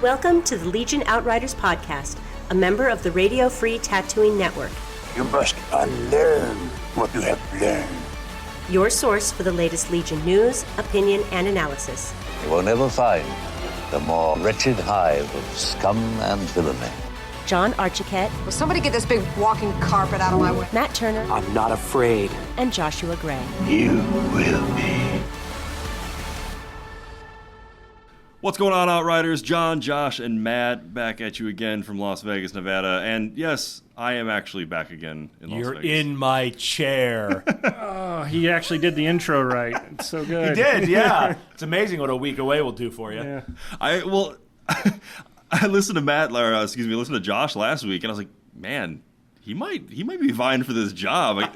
Welcome to the Legion Outriders podcast, a member of the Radio Free Tattooing Network. You must unlearn what you have learned. Your source for the latest Legion news, opinion, and analysis. You will never find the more wretched hive of scum and villainy. John Archiquette. Will somebody get this big walking carpet out of my way? Matt Turner. I'm not afraid. And Joshua Gray. You will be. What's going on, Outriders? John, Josh, and Matt back at you again from Las Vegas, Nevada. And yes, I am actually back again in Las Vegas. You're in my chair. Oh, he actually did the intro right. It's so good. He did, yeah. It's amazing what a week away will do for you. Yeah. I listened to listened to Josh last week, and I was like, man, he might be vying for this job.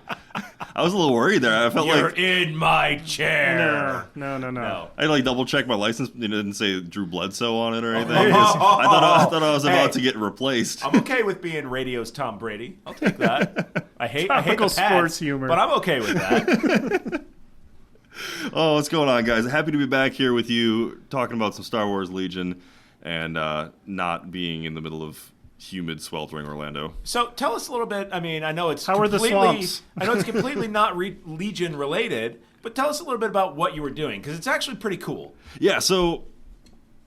I was a little worried there. I felt You're like in my chair. No. I had double check my license. It didn't say Drew Bledsoe on it or anything. I thought I was about to get replaced. I'm okay with being radio's Tom Brady. I'll take that. I hate the Pats, sports humor, but I'm okay with that. Oh, what's going on, guys? Happy to be back here with you, talking about some Star Wars Legion, and not being in the middle of humid, sweltering Orlando. So tell us a little bit. I mean, I know it's how are the swamps? I know it's completely not Legion related, but tell us a little bit about what you were doing, because it's actually pretty cool. Yeah. So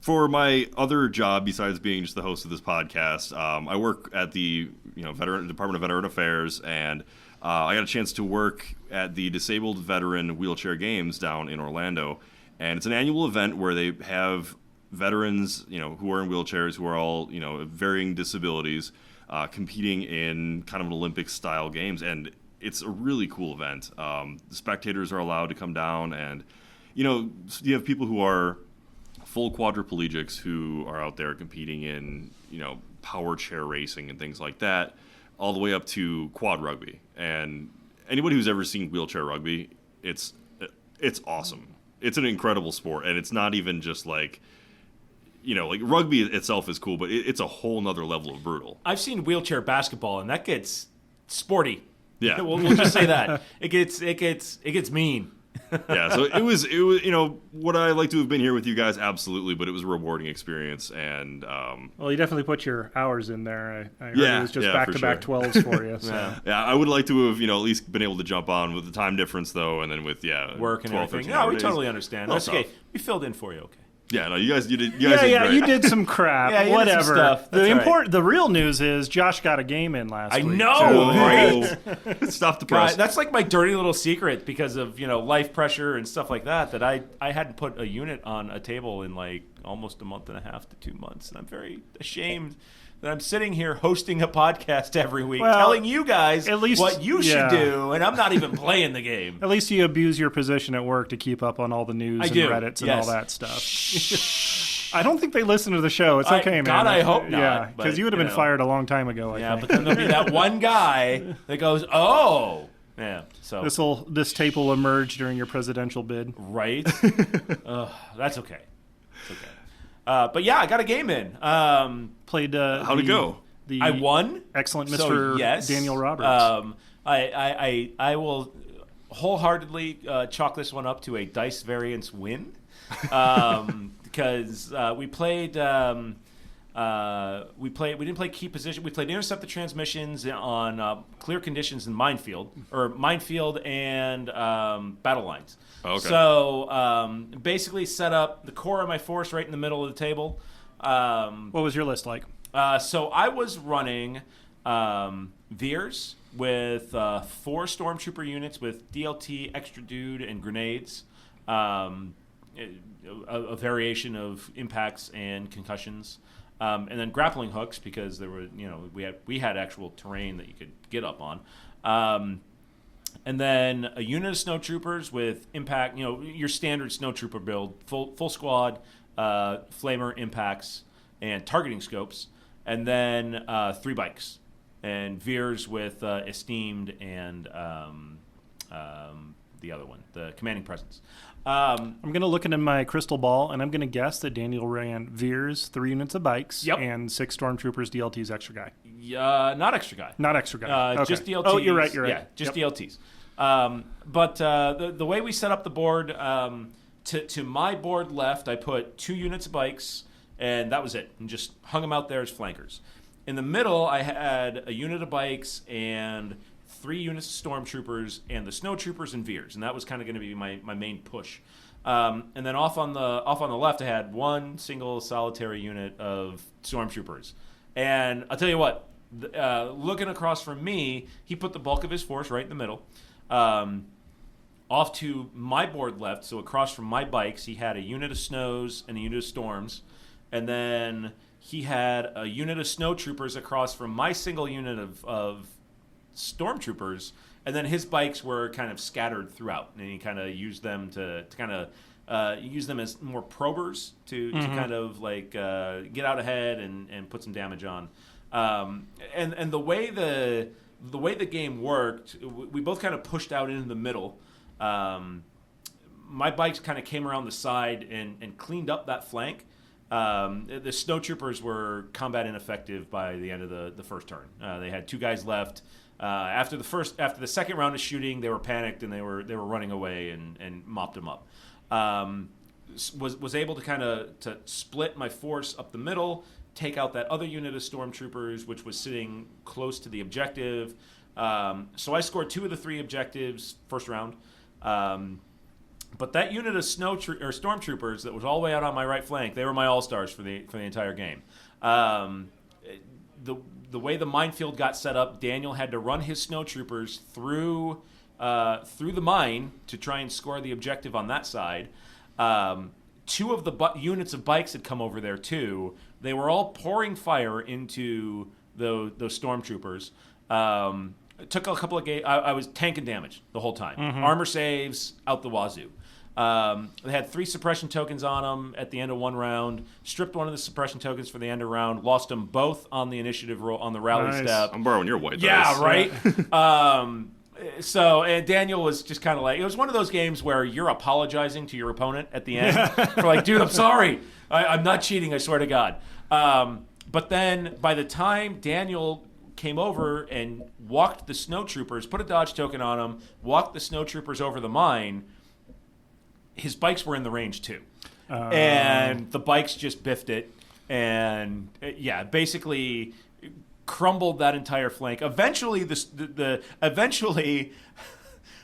for my other job besides being just the host of this podcast, I work at the Department of Veteran Affairs, and I got a chance to work at the Disabled Veteran Wheelchair Games down in Orlando, and it's an annual event where they have veterans, who are in wheelchairs, who are all, varying disabilities, competing in kind of an Olympic-style games, and it's a really cool event. The spectators are allowed to come down, and, you have people who are full quadriplegics who are out there competing in, power chair racing and things like that, all the way up to quad rugby. And anybody who's ever seen wheelchair rugby, it's awesome. It's an incredible sport, and it's not even just like rugby itself is cool, but it's a whole nother level of brutal. I've seen wheelchair basketball, and that gets sporty. Yeah, we'll just say that it gets mean. Yeah, so it was would I like to have been here with you guys? Absolutely, but it was a rewarding experience, and well, you definitely put your hours in there. I heard it was just back-to-back 12s for you. So. Yeah, I would like to have at least been able to jump on with the time difference though, and then with work and 12, everything. No, we totally understand. That's okay. We filled in for you. Okay. Yeah, no, you guys did great. You did some crap. Yeah, whatever. Did some stuff. The real news is Josh got a game in last week. I know, right? Stop the press. That's like my dirty little secret because of life pressure and stuff like that. That I hadn't put a unit on a table in like almost a month and a half to 2 months, and I'm very ashamed that I'm sitting here hosting a podcast every week, telling you guys what you should do, and I'm not even playing the game. At least you abuse your position at work to keep up on all the news and Reddits and all that stuff. I don't think they listen to the show. It's okay, man. God, I hope not. Yeah, because you would have been fired a long time ago, I think. But then there'll be that one guy that goes, oh. Yeah, so this tape will emerge during your presidential bid. Right? That's okay. It's okay. But yeah, I got a game in. Played. How'd it go? I won. Excellent, Mr. Daniel Roberts. I will wholehearedly chalk this one up to a dice variance win, because we played. We didn't play key position. We played intercept the transmissions on clear conditions in minefield and battle lines. Okay. So basically set up the core of my force right in the middle of the table. What was your list like? So I was running Veers with 4 Stormtrooper units with DLT, Extra Dude, and grenades. A variation of impacts and concussions. And then grappling hooks, because there were, we had actual terrain that you could get up on. And then a unit of snowtroopers with impact, your standard snowtrooper build, full squad, flamer impacts, and targeting scopes. And then 3 bikes, and Veers with esteemed and the other one, the commanding presence. I'm going to look into my crystal ball, and I'm going to guess that Daniel ran Veers, 3 units of bikes, and 6 Stormtroopers, DLTs, extra guy. Not extra guy. Not extra guy. Okay. Just DLTs. Oh, you're right. Yeah, just DLTs. But the way we set up the board, to my board left, I put 2 units of bikes, and that was it. And just hung them out there as flankers. In the middle, I had a unit of bikes and 3 units of stormtroopers and the snowtroopers and veers, and that was kind of going to be my main push. And then off on the left, I had one single solitary unit of stormtroopers. And I'll tell you what, looking across from me, he put the bulk of his force right in the middle. Off to my board left, so across from my bikes, he had a unit of snows and a unit of storms. And then he had a unit of snowtroopers across from my single unit of stormtroopers. And then his bikes were kind of scattered throughout. And he kind of used them to kind of use them as more probers to kind of like get out ahead and put some damage on. And the way the game worked, we both kind of pushed out into the middle. My bikes kind of came around the side and cleaned up that flank. The snowtroopers were combat ineffective by the end of the first turn. They had 2 guys left. After the second round of shooting, they were panicked and they were running away and mopped them up. Was able to kind of to split my force up the middle, take out that other unit of stormtroopers, which was sitting close to the objective. So I scored 2 of the 3 objectives first round. But that unit of stormtroopers that was all the way out on my right flank, they were my all-stars for the entire game. The way the minefield got set up, Daniel had to run his snowtroopers through the mine to try and score the objective on that side. 2 of the units of bikes had come over there too. They were all pouring fire into those stormtroopers. It took a couple of I was tanking damage the whole time. Armor saves out the wazoo. They had 3 suppression tokens on them at the end of one round. Stripped one of the suppression tokens for the end of round. Lost them both on the initiative roll on the rally step. I'm borrowing your white dice. Yeah, right. So, and Daniel was just kind of like, it was one of those games where you're apologizing to your opponent at the end. For like, dude, I'm sorry. I'm not cheating, I swear to God. But then by the time Daniel came over and walked the snowtroopers, put a dodge token on them, walked the snowtroopers over the mine, his bikes were in the range too. And the bikes just biffed it. And basically crumbled that entire flank. Eventually,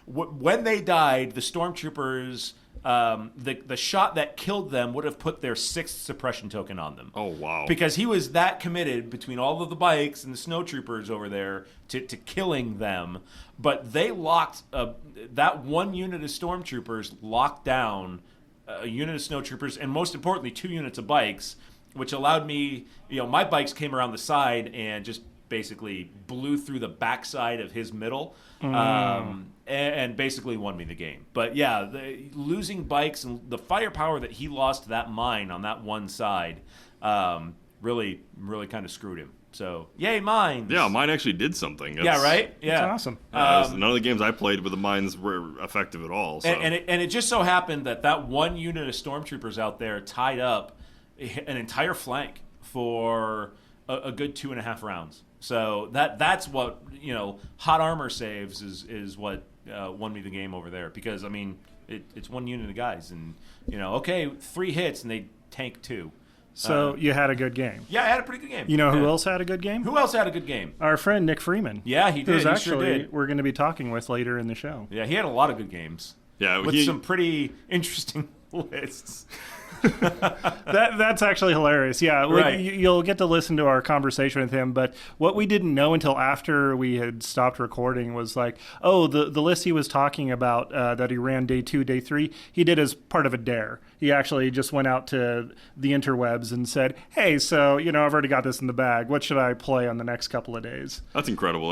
when they died, the stormtroopers, the shot that killed them would have put their 6th suppression token on them. Oh, wow. Because he was that committed between all of the bikes and the snowtroopers over there to killing them. But they locked, that one unit of stormtroopers locked down a unit of snowtroopers and most importantly 2 units of bikes, which allowed me, my bikes came around the side and just basically blew through the backside of his middle and basically won me the game. But yeah, losing bikes and the firepower that he lost to that mine on that one side really kind of screwed him. So, yay, mines! Yeah, mine actually did something. Yeah, right? Yeah. That's awesome. None of the games I played with the mines were effective at all. So. And it just so happened that one unit of stormtroopers out there tied up an entire flank for a good 2.5 rounds. So that's what, hot armor saves is what won me the game over there. Because, I mean, it's one unit of guys. And, 3 hits and they tank 2. So you had a good game. Yeah, I had a pretty good game. You know who else had a good game? Who else had a good game? Our friend Nick Freeman. Yeah, he did. Who's he actually sure did. We're going to be talking with later in the show. Yeah, he had a lot of good games. Yeah, with some pretty interesting lists. That's actually hilarious. Yeah, right. You'll get to listen to our conversation with him. But what we didn't know until after we had stopped recording was like, the list he was talking about that he ran day 2, day 3, he did as part of a dare. He actually just went out to the interwebs and said, hey, so, I've already got this in the bag. What should I play on the next couple of days? That's incredible.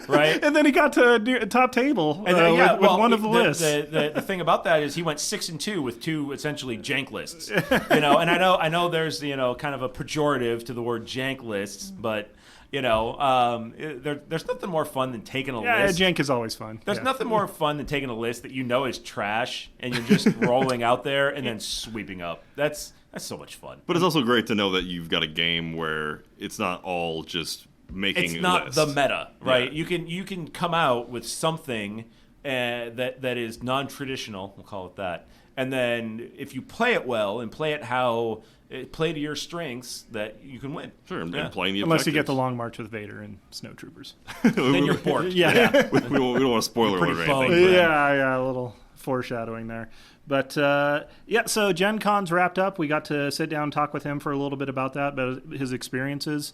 Right? And then he got to top table with one of the lists. The thing about that is he went 6-2 with 2 essentially jank lists. And I know there's kind of a pejorative to the word jank lists, but there's nothing more fun than taking a list. Yeah, jank is always fun. There's nothing more fun than taking a list that is trash and you're just rolling out there and then sweeping up. That's so much fun. But it's also great to know that you've got a game where it's not all just making it's not lists. The meta, right? Yeah. You can come out with something that is non-traditional, we'll call it that, And then if you play it well and play to your strengths, that you can win. Sure, and playing the Unless you get objectives. the Long March with Vader and Snowtroopers. Then you're bored. Yeah. we don't want to spoil Pretty alert or boned. anything. but- Yeah, a little foreshadowing there. But so Gen Con's wrapped up. We got to sit down and talk with him for a little bit about that, about his experiences.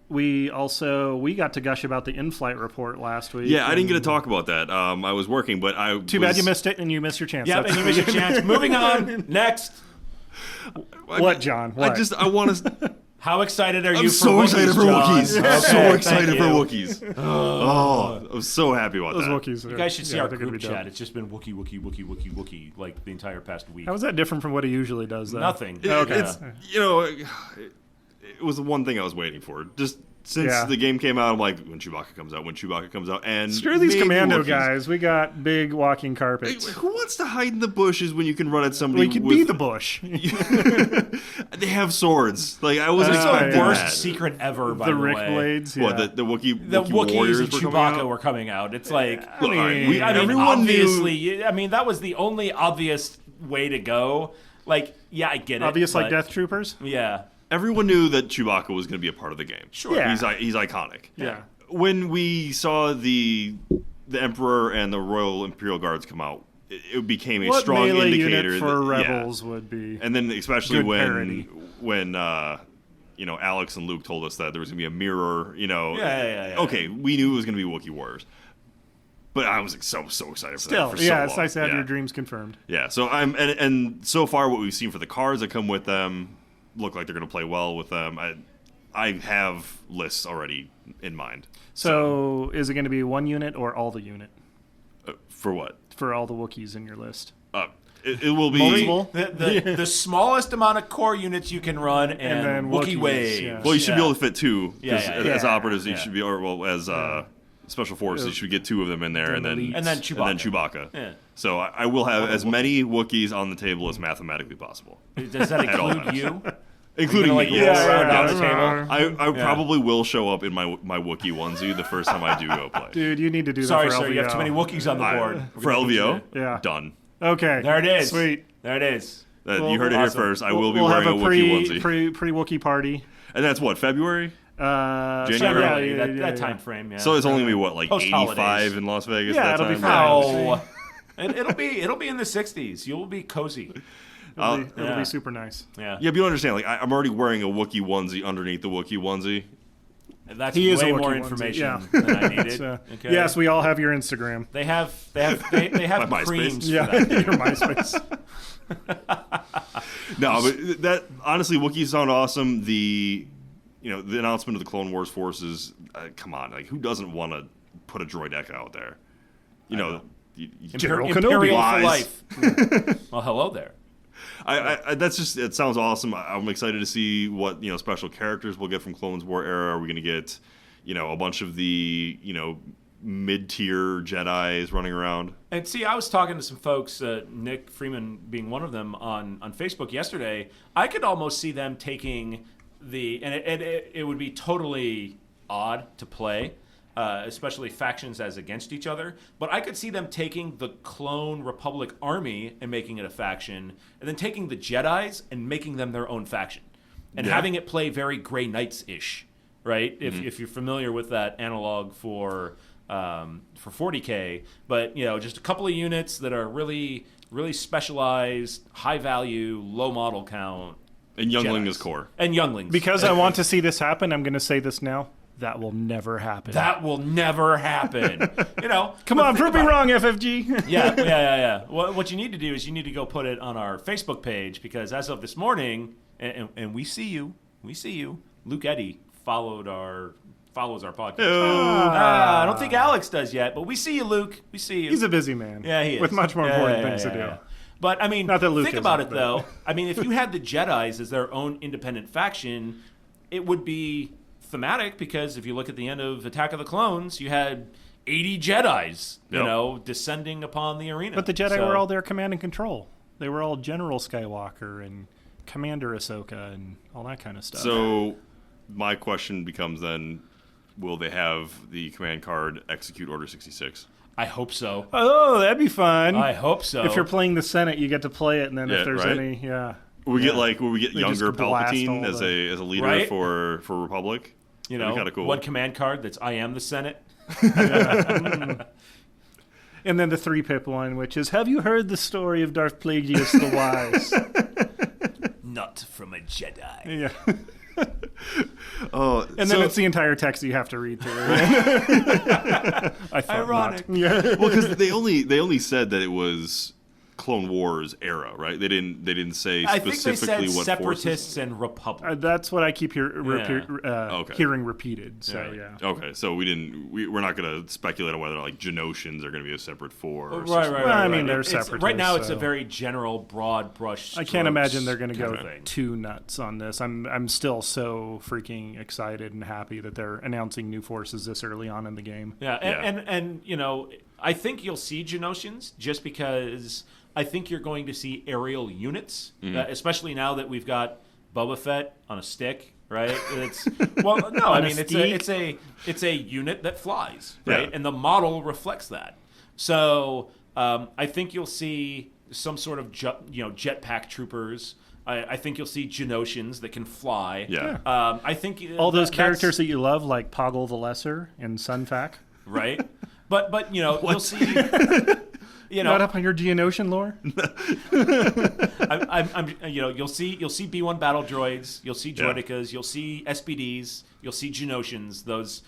We got to gush about the in-flight report last week. Yeah, I didn't get to talk about that. I was working, but I Too bad you missed it, and you missed your chance. Yeah, and you missed your chance. Moving on. Next. What, John? What? I want to. How excited are I'm you so for excited for John? Wookiees. Okay, I'm so thank excited for you. Wookiees. Oh, I'm so happy about Those that. Wookiees. You guys should see our group chat. It's just been Wookie like the entire past week. How is that different from what he usually does, though? Nothing. It's it was the one thing I was waiting for. Just since Yeah. the game came out, I'm like, when Chewbacca comes out, and Screw these maybe commando Wookiees. guys. We got big walking Hey, carpets. who wants to hide in the bushes when you can run at somebody? We could with... be the bush. They have swords. Like I wasn't It's the expecting worst that. secret ever, by the the Rick way. Blades. Yeah. What the Wookiee The Wookiees warriors and were coming Chewbacca out? were coming out. It's like, Look, all right, everyone obviously, knew. I mean, that was the only obvious way to go. Like, yeah, I get it. Obvious like but- Death Troopers? Yeah. Everyone knew that Chewbacca was going to be a part of the game. Sure. Yeah. He's iconic. Yeah. When we saw the Emperor and the Royal Imperial Guards come out, it became a What strong melee indicator unit for that, yeah. Rebels would be? And then especially Good when parody. Alex and Luke told us that there was going to be a mirror, Yeah. Okay, we knew it was going to be Wookiee Warriors. But I was like, so excited for Still, that for so yeah, long. it's nice to have Yeah. your dreams confirmed. Yeah, so and so far what we've seen for the cards that come with them look like they're going to play well with them. I have lists already in mind. So is it going to be one unit or all the unit For what? for all the Wookiees in your list? It will be Multiple? The smallest amount of core units you can run, and then Wookiee Wookiees, waves. yeah. Well, you should be able to fit two. 'Cause as yeah. operatives, you Yeah. should be, as special forces, you should get two of them in there, and then Chewbacca. Yeah. So I will have as many Wookiees on the table as mathematically possible, Does that At all include you? including Like, me. roll Yes. around down Yes. the table? I probably will show up in my Wookiee onesie the first time I do go play. Dude, you need to do Sorry, that for sir, LVO. you have too many Wookiees on the board. For LVO, Yeah. done. Okay. There it is. Sweet. There it is. You heard it here awesome. first. I will be We'll wearing have a a Wookiee onesie, pre-Wookiee party. and that's what, February. January? Early, that time frame. Yeah. So it's only gonna be what, like Post-holidays. 85 in Las Vegas. Yeah, that it'll be time? fine. No. It'll be in the 60s. You'll be cozy. It'll yeah. be super nice. Yeah. Yeah, but you understand, like I'm already wearing a Wookiee onesie underneath the Wookiee onesie. That's He is a way Wookiee more onesie, information yeah. than I needed. So, Okay. Yes, we all have your Instagram. They have My MySpace. creams Yeah, for that. your MySpace. No, but that honestly, Wookiees sound awesome. The announcement of the Clone Wars forces. Come on, like who doesn't want to put a droid deck out there? General Imperial for Lies. life. Well, hello there. It sounds awesome. I'm excited to see what special characters we'll get from Clone Wars era. Are we going to get a bunch of the mid-tier Jedis running around? And see, I was talking to some folks, Nick Freeman being one of them, on Facebook yesterday. I could almost see them taking it would be totally odd to play, especially factions as against each other. But I could see them taking the Clone Republic army and making it a faction, and then taking the Jedis and making them their own faction, and having it play very Grey Knights-ish, right? If you're familiar with that analog for 40K, but just a couple of units that are really, really specialized, high value, low model count. And Youngling Jedis. is core. And Younglings. Because I want to see this happen, I'm going to say this now. That will never happen. That will never happen. Come on, prove me wrong, FFG. Yeah. What you need to do is you need to go put it on our Facebook page, because as of this morning, and we see you, Luke Eddy follows our podcast. I don't think Alex does yet, but we see you, Luke. We see you. He's a busy man. Yeah, he is. With much more important things to do. Yeah. But I mean, Not that Luke think about it isn't, though. I mean, if you had the Jedis as their own independent faction, it would be thematic, because if you look at the end of Attack of the Clones, you had 80 Jedis, descending upon the arena. But the Jedi were all their command and control. They were all General Skywalker and Commander Ahsoka and all that kind of stuff. So my question becomes then, will they have the command card execute Order 66? I hope so. Oh, that'd be fun. I hope so. If you're playing the Senate, you get to play it, and then if there's right? any, will we get They younger just blast Palpatine all as a leader Right? for Republic? You That'd be know, kinda cool. one command card that's I am the Senate. And then the 3-pip one, which is, have you heard the story of Darth Plagueis the Wise? Not from a Jedi. Yeah. Oh, And then it's the entire text you have to read through. I thought Ironic. not. Yeah. well, because they only said that it was Clone Wars era, right? They didn't say I think they specifically said what separatists forces. and Republic. That's what I keep Okay. hearing repeated. So, Right. yeah. Okay, so we're not going to speculate on whether like Genoshans are going to be a separate force. Right. Well, I mean, they're It's- separatists, right now, it's so- a very general, broad brush. I can't imagine they're going to kind go of thing. too nuts on this. I'm still so freaking excited and happy that they're announcing new forces this early on in the game. Yeah, Yeah. and you know, I think you'll see Genoshans just because I think you're going to see aerial units, especially now that we've got Boba Fett on a stick, right? It's well, no, I On a mean it's a unit that flies, right? Yeah. And the model reflects that. So I think you'll see some sort of jetpack troopers. I think you'll see Genoshans that can fly. Yeah. I think All those that's- characters that you love, like Poggle the Lesser in Sunfac. right? But you know, you'll see. You know, Not up on your Geonosian lore? you'll see B1 battle droids, you'll see droidicas, you'll see SPDs, you'll see Genoshans. Those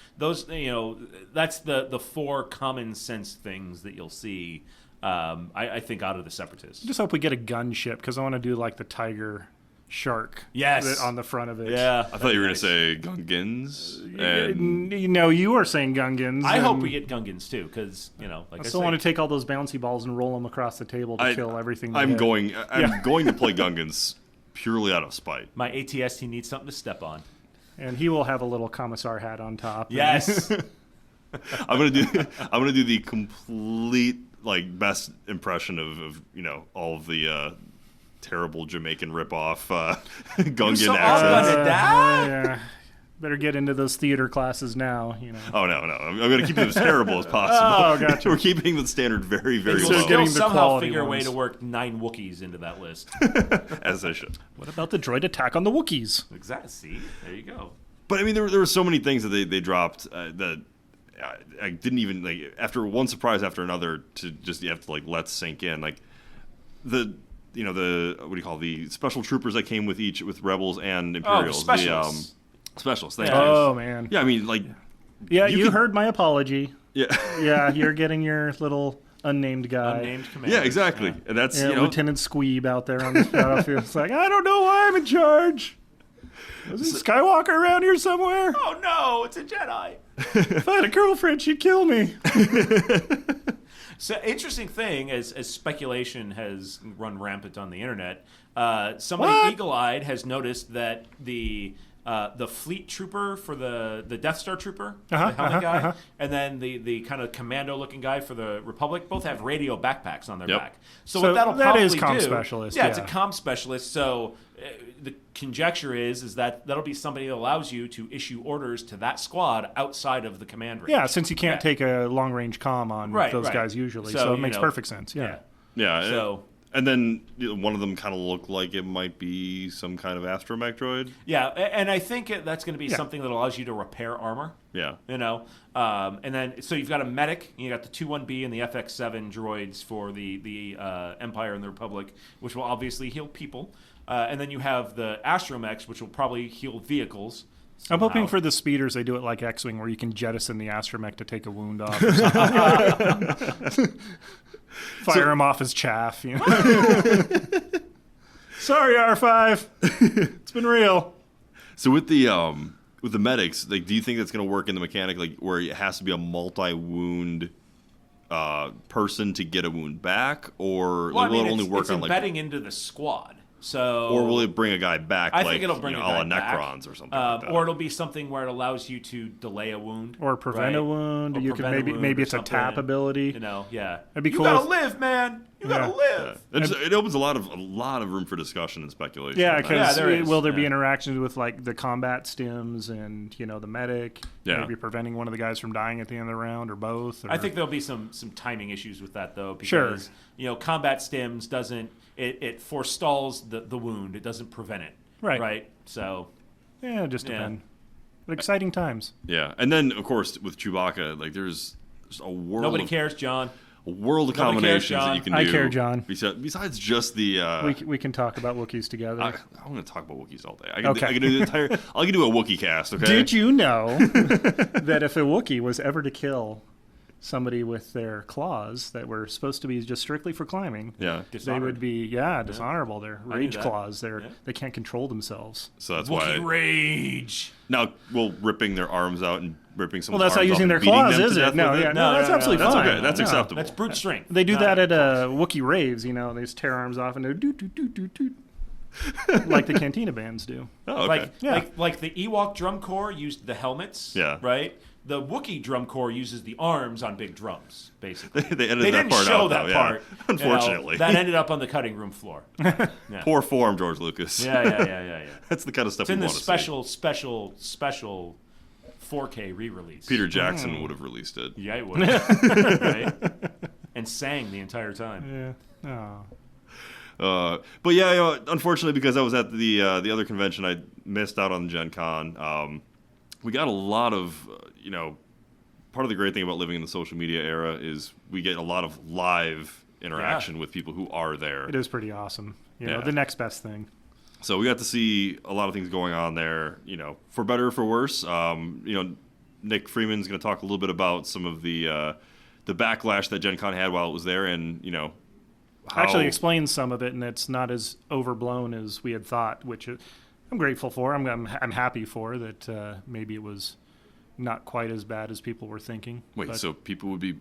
that's the 4 common sense things that you'll see. I think out of the Separatists. Just hope we get a gunship, because I want to do like the Tiger Shark Yes. on the front of it. Yeah, I thought you were going to say Gungans. And No, you were saying Gungans. I hope and we get Gungans too, because like I still want to take all those bouncy balls and roll them across the table to kill everything. I'm they going to play Yeah. Gungans purely out of spite. my ATST needs something to step on. And he will have a little commissar hat on top. Yes. I'm gonna do the complete like best impression of all of the terrible Jamaican ripoff Gungan so accents. awful. Dad? Yeah. Better get into those theater classes now. Oh no! I'm going to keep it as terrible as possible. Oh, gotcha. We're keeping the standard very, very You'll So low, still getting the somehow quality figure a way ones. to work 9 Wookiees into that list. as they should. What about the droid attack on the Wookiees? Exactly. See, there you go. But I mean, there were so many things that they dropped that I didn't even like. After one surprise after another, to just you have to like let sink in. Like the what do you call the special troopers that came with Rebels and Imperials. Specialists. The specialists. Thank you. Oh, man. Yeah, I mean, like Yeah, You you could- heard my apology. yeah, Yeah, you're getting your little unnamed guy. Unnamed commander. yeah, exactly. And that's Yeah, Lieutenant Squeeb out there on this battlefield. It's like, I don't know why I'm in charge. Is Skywalker around here somewhere? Oh no, it's a Jedi. If I had a girlfriend, she'd kill me. So interesting thing, as speculation has run rampant on the internet, somebody What? eagle-eyed has noticed that the fleet trooper for the Death Star trooper, the helmet guy, and then the kind of commando-looking guy for the Republic, both have radio backpacks on their Yep. back. So So what that'll that probably is comm do, specialist, yeah, it's a yeah. comm specialist. So the conjecture is that that'll be somebody that allows you to issue orders to that squad outside of the command range. Yeah, since you can't Yeah. take a long-range comm on Right, those right. guys usually. So, So it you makes know, perfect sense. Yeah. Yeah. So- and then one of them kind of looked like it might be some kind of astromech droid. Yeah, and I think that's going to be something that allows you to repair armor. Yeah. And then so you've got a medic, you got the 21B and the FX7 droids for the Empire and the Republic, which will obviously heal people, and then you have the astromechs, which will probably heal vehicles. I'm hoping somehow. for the speeders they do it like X-Wing, where you can jettison the astromech to take a wound off. Or something. Fire him off as chaff. You know? Sorry, R5. It's been real. So with the medics, like, do you think that's going to work in the mechanic, like where it has to be a multi-wound person to get a wound back, or Well, I will mean, it only work it's on like? embedding into the squad. Or will it bring a guy back? I like, think it'll bring a a guy la back. Necrons or something like that. Or it'll be something where it allows you to delay a wound or prevent a wound. You could maybe it's a tap ability. It'd be you cool. gotta live, man. You gotta live. It opens a lot of room for discussion and speculation. Yeah, because will there be Yeah. interactions with like the combat stims and the medic? Yeah. Maybe preventing one of the guys from dying at the end of the round, or both. Or... I think there'll be some timing issues with that though, Sure. because combat stims doesn't it forestalls the wound. It doesn't prevent it. Right. So it just depends. But exciting times. Yeah, and then of course with Chewbacca, like there's a world. Nobody cares, John. A world of Nobody cares, combinations that you can do. I care, John. Besides just the. We can talk about Wookiees together. I'm going to talk about Wookiees all day. I can do the entire. I can do a Wookiee cast. Okay. Did you know that if a Wookiee was ever to kill somebody with their claws that were supposed to be just strictly for climbing, they would be dishonorable. They're rage claws. They can't control themselves. So that's Wookiee why rage. Now, ripping their arms out and ripping someone's that's not arms using off their and beating claws, them is to it? death No, with it? that's absolutely That's fine. okay. That's acceptable. That's brute strength. They do that at Wookiee raves. They just tear arms off and they do like the Cantina bands do. Oh, okay. Like the Ewok drum corps used the helmets. Yeah. Right. The Wookiee drum corps uses the arms on big drums, basically. They edited that didn't part show out, that though, part. Unfortunately. That ended up on the cutting room floor. Yeah. Poor form, George Lucas. Yeah. That's the kind of stuff It's in we this want to special 4K re-release. Peter Jackson would have released it. Yeah, he would. Right? And sang the entire time. Yeah. Oh. But yeah, unfortunately, because I was at the other convention, I missed out on GenCon. We got a lot of, part of the great thing about living in the social media era is we get a lot of live interaction with people who are there. It is pretty awesome. The next best thing. So we got to see a lot of things going on there, for better or for worse. Nick Freeman's going to talk a little bit about some of the backlash that GenCon had while it was there, and how... Actually explains some of it, and it's not as overblown as we had thought, which I'm grateful for. I'm happy for that. Maybe it was not quite as bad as people were thinking. Wait, so people would be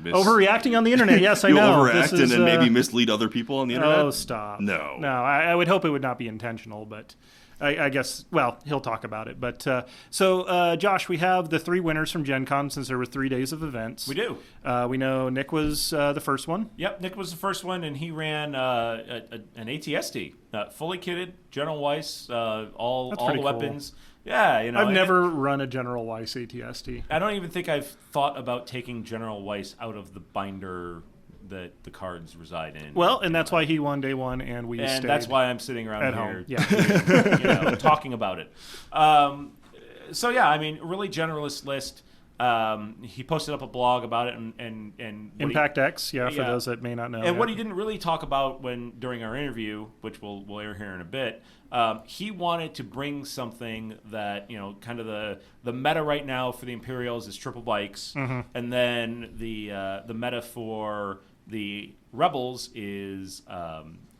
overreacting on the internet? Yes, I know. Overact and then maybe mislead other people on the internet? Oh, stop. No. I would hope it would not be intentional, but I guess, he'll talk about it. But so, Josh, we have the 3 winners from GenCon since there were 3 days of events. We do. We know Nick was the first one. Yep, Nick was the first one, and he ran an ATST, fully kitted, General Weiss, all the weapons. Cool. Yeah, I've never run a General Weiss ATST. I don't even think I've thought about taking General Weiss out of the binder that the cards reside in. Well, and that's why he won day one, and we stayed. And that's why I'm sitting around home. Yeah, talking about it. So yeah, really generalist list. He posted up a blog about it, and Impact X, for those that may not know. And what he didn't really talk about during our interview, which we'll air here in a bit, he wanted to bring something that kind of the meta right now for the Imperials is triple bikes, and then the meta for the Rebels is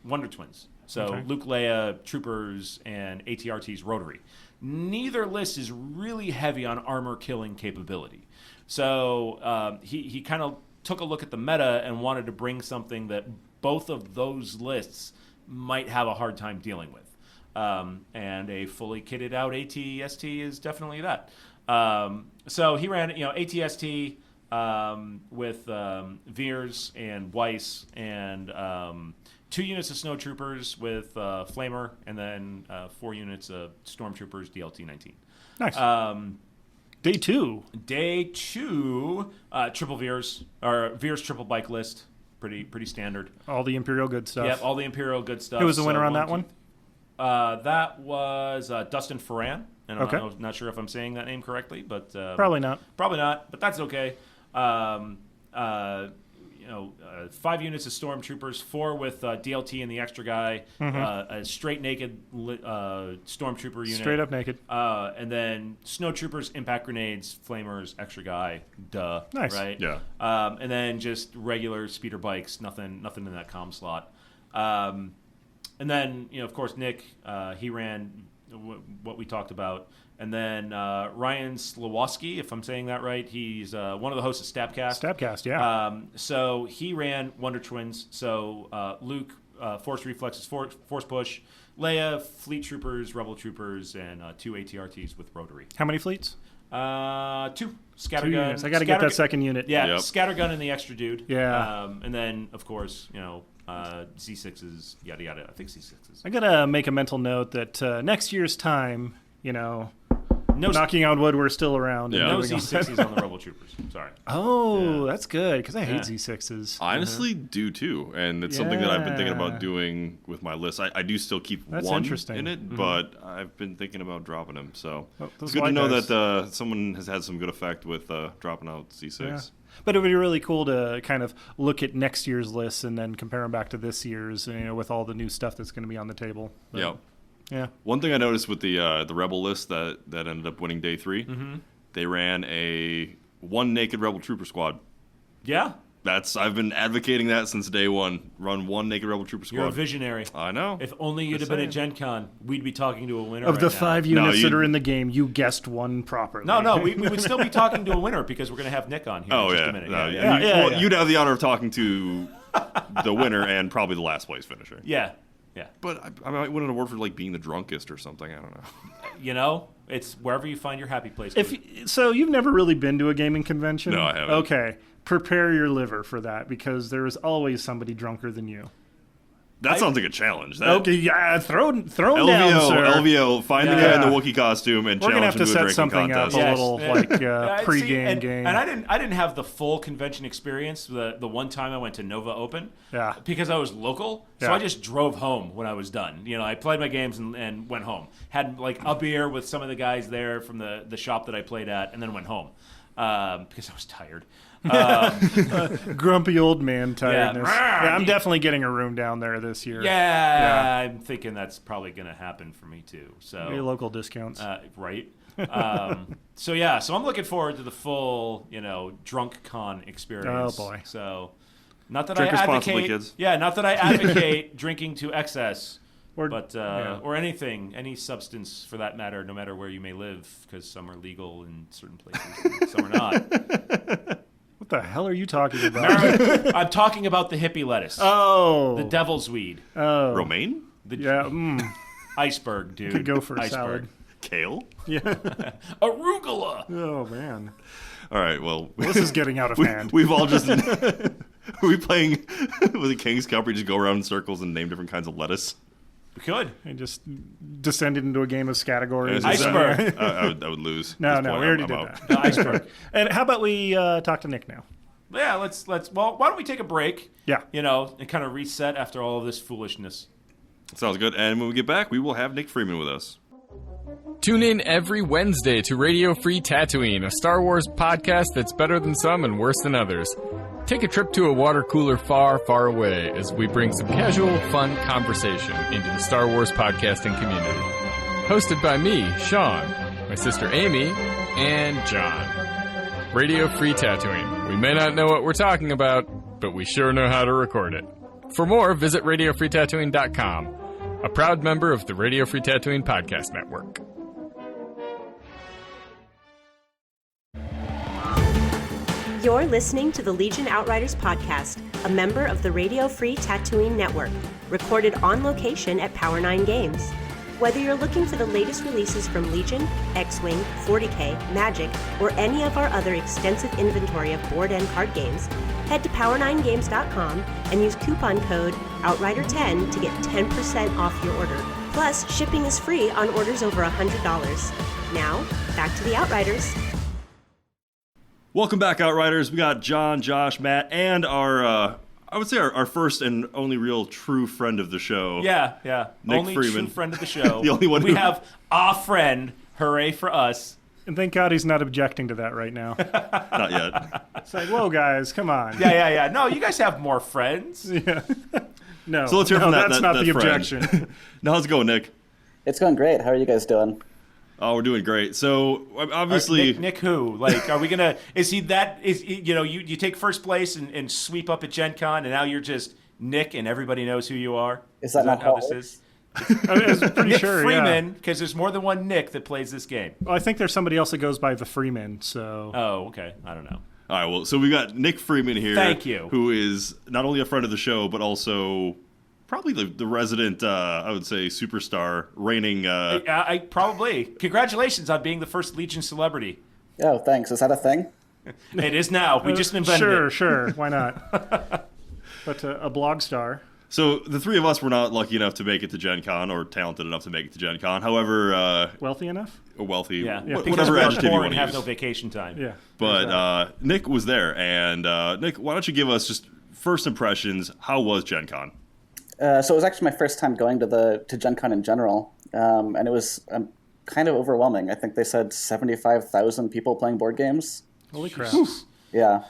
Wonder Twins. So Luke, Leia, Troopers, and ATRT's Rotary. Neither list is really heavy on armor killing capability. So he kind of took a look at the meta and wanted to bring something that both of those lists might have a hard time dealing with. And a fully kitted out ATST is definitely that. So he ran ATST with Veers and Weiss and 2 units of snowtroopers with Flamer, and then 4 units of stormtroopers DLT-19. Nice. Day 2. Day 2, triple Veers, or Veers triple bike list. Pretty standard. All the Imperial good stuff. Yep, all the Imperial good stuff. Who was the winner on that one? That was Dustin Ferran. And I'm not sure if I'm saying that name correctly, but probably not. Probably not, but that's okay. 5 units of stormtroopers, 4 with DLT and the extra guy, a straight naked stormtrooper unit, straight up naked, and then snowtroopers, impact grenades, flamers, extra guy, nice, right? Yeah, and then just regular speeder bikes, nothing in that comm slot, and then of course Nick, he ran what we talked about. And then Ryan Slawowski, if I'm saying that right, he's one of the hosts of Stabcast. Stabcast, yeah. So he ran Wonder Twins. So Luke Force Reflexes, Force Push, Leia, Fleet Troopers, Rebel Troopers, and 2 ATRTs with rotary. How many fleets? 2 scattergun. 2 units. I got to get that second unit. Yeah, Yep. scattergun and the extra dude. Yeah. And then of course, Z6s, yada yada. I think Z6s. I got to make a mental note that next year's time, No, knocking on wood, we're still around. Yeah. and no moving on. Z6s on the Rebel Troopers. Sorry. Oh, Yeah. that's good because I hate Yeah. Z6s. I honestly do too, and it's something that I've been thinking Yeah. about doing with my list. I do still keep That's one interesting. in it, but I've been thinking about dropping him. So Well, those it's good to white know guys. that someone has had some good effect with dropping out C6. Yeah. But it would be really cool to kind of look at next year's lists and then compare them back to this year's, with all the new stuff that's going to be on the table. But, Yeah. Yeah. One thing I noticed with the Rebel list that ended up winning day 3, they ran a 1 naked Rebel Trooper squad. Yeah, I've been advocating that since day 1. Run 1 naked Rebel Trooper squad. you're a visionary. I know. If only you'd have been at Gen Con, we'd be talking to a winner Of right the now. 5 units that are in the game, you guessed one properly. No, we would still be talking to a winner because we're going to have Nick on here Oh in just yeah, a minute. No, yeah. You'd have the honor of talking to the winner and probably the last place finisher. Yeah. But I might win an award for being the drunkest or something. I don't know. It's wherever you find your happy place. So you've never really been to a gaming convention? No, I haven't. Okay. Prepare your liver for that because there is always somebody drunker than you. That sounds like a challenge. Okay, yeah, throw down, sir. LVO, find the guy in the Wookiee costume and We're gonna challenge have to him to a set drinking something up, contest. a little pre-game game. And I didn't have the full convention experience the one time I went to Nova Open. Yeah. Because I was local, so Yeah. I just drove home when I was done. I played my games and went home. Had a beer with some of the guys there from the shop that I played at, and then went home because I was tired. Grumpy old man tiredness. Yeah. Yeah, I'm definitely getting a room down there this year. Yeah, I'm thinking that's probably going to happen for me too. So Maybe local discounts. right. So I'm looking forward to the full, drunk con experience. Oh, boy. So, not that Drink I responsibly, advocate, kids. yeah, not that I advocate drinking to excess, Or anything, any substance for that matter, no matter where you may live, because some are legal in certain places, and some are not. What the hell are you talking about? I'm talking about the hippie lettuce, Oh. the devil's weed, Oh. Romaine? Yeah. iceberg, dude. Could go for a iceberg. salad. Kale? Arugula. Oh, man. All right, well. This is getting out of hand. We've all just... Are we playing with a King's Cup where you just go around in circles and name different kinds of lettuce? We could. And just descended into a game of categories. Iceberg. I would lose. No, At this point, we already I'm did out. that. The iceberg. And how about we talk to Nick now? Yeah, let's. Well, why don't we take a break? Yeah. And kind of reset after all of this foolishness. Sounds good. And when we get back, we will have Nick Freeman with us. Tune in every Wednesday to Radio Free Tatooine, a Star Wars podcast that's better than some and worse than others. Take a trip to a water cooler far, far away as we bring some casual, fun conversation into the Star Wars podcasting community. Hosted by me, Sean, my sister Amy, and John. Radio Free Tatooine. We may not know what we're talking about, but we sure know how to record it. For more, visit RadioFreeTatooine.com, a proud member of the Radio Free Tatooine Podcast Network. You're listening to the Legion Outriders podcast, a member of the Radio Free Tatooine Network, recorded on location at Power 9 Games. Whether you're looking for the latest releases from Legion, X-Wing, 40K, Magic, or any of our other extensive inventory of board and card games, head to power9games.com and use coupon code OUTRIDER10 to get 10% off your order. Plus, shipping is free on orders over $100. Now, back to the Outriders. Welcome back, Outriders. We got John, Josh, Matt, and our, I would say our first and only real true friend of the show. Yeah. Nick only Freeman. true friend of the show. The only one we who- have a friend. Hooray for us. And thank God he's not objecting to that right now. Not yet. It's like, whoa, guys, come on. Yeah. No, you guys have more friends. No, So let's hear from that's not that the friend. objection. Now, how's it going, Nick? It's going great. How are you guys doing? Oh, we're doing great. So, obviously... Nick who? Like, are we going to... You take first place and sweep up at Gen Con, and now you're just Nick, and everybody knows who you are? Is that not how how this it is? I was pretty Nick sure, Freeman, because there's more than one Nick that plays this game. Well, I think there's somebody else that goes by the Freeman, so... Oh, okay. I don't know. All right, well, so we got Nick Freeman here. Thank you. Who is not only a friend of the show, but also probably the resident, I would say, superstar, reigning. I probably. Congratulations on being the first Legion celebrity. Oh, thanks. Is that a thing? It is now. We just invented it. Sure. Why not? But a blog star. So the three of us were not lucky enough to make it to GenCon, or talented enough to make it to GenCon. However, wealthy enough? Wealthy, Yeah, whatever because we're adjective you poor want and to have use. no vacation time. Yeah. But Nick was there, and Nick, why don't you give us just first impressions? How was GenCon? So it was actually my first time going to GenCon in general, and it was kind of overwhelming. I think they said 75,000 people playing board games. Holy crap! Yeah.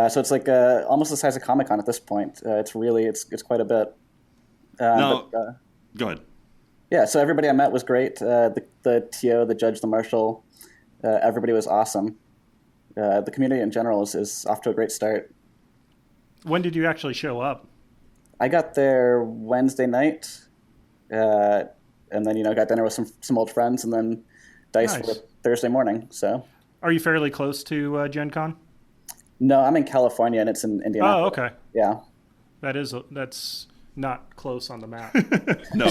So it's like almost the size of Comic-Con at this point. It's quite a bit. Go ahead. Yeah, so everybody I met was great. The TO, the judge, the marshal, everybody was awesome. The community in general is off to a great start. When did you actually show up? I got there Wednesday night, and then got dinner with some old friends, and then dice for Thursday morning. So, are you fairly close to GenCon? No, I'm in California, and it's in Indianapolis. Oh, okay. Yeah, that's not close on the map. No.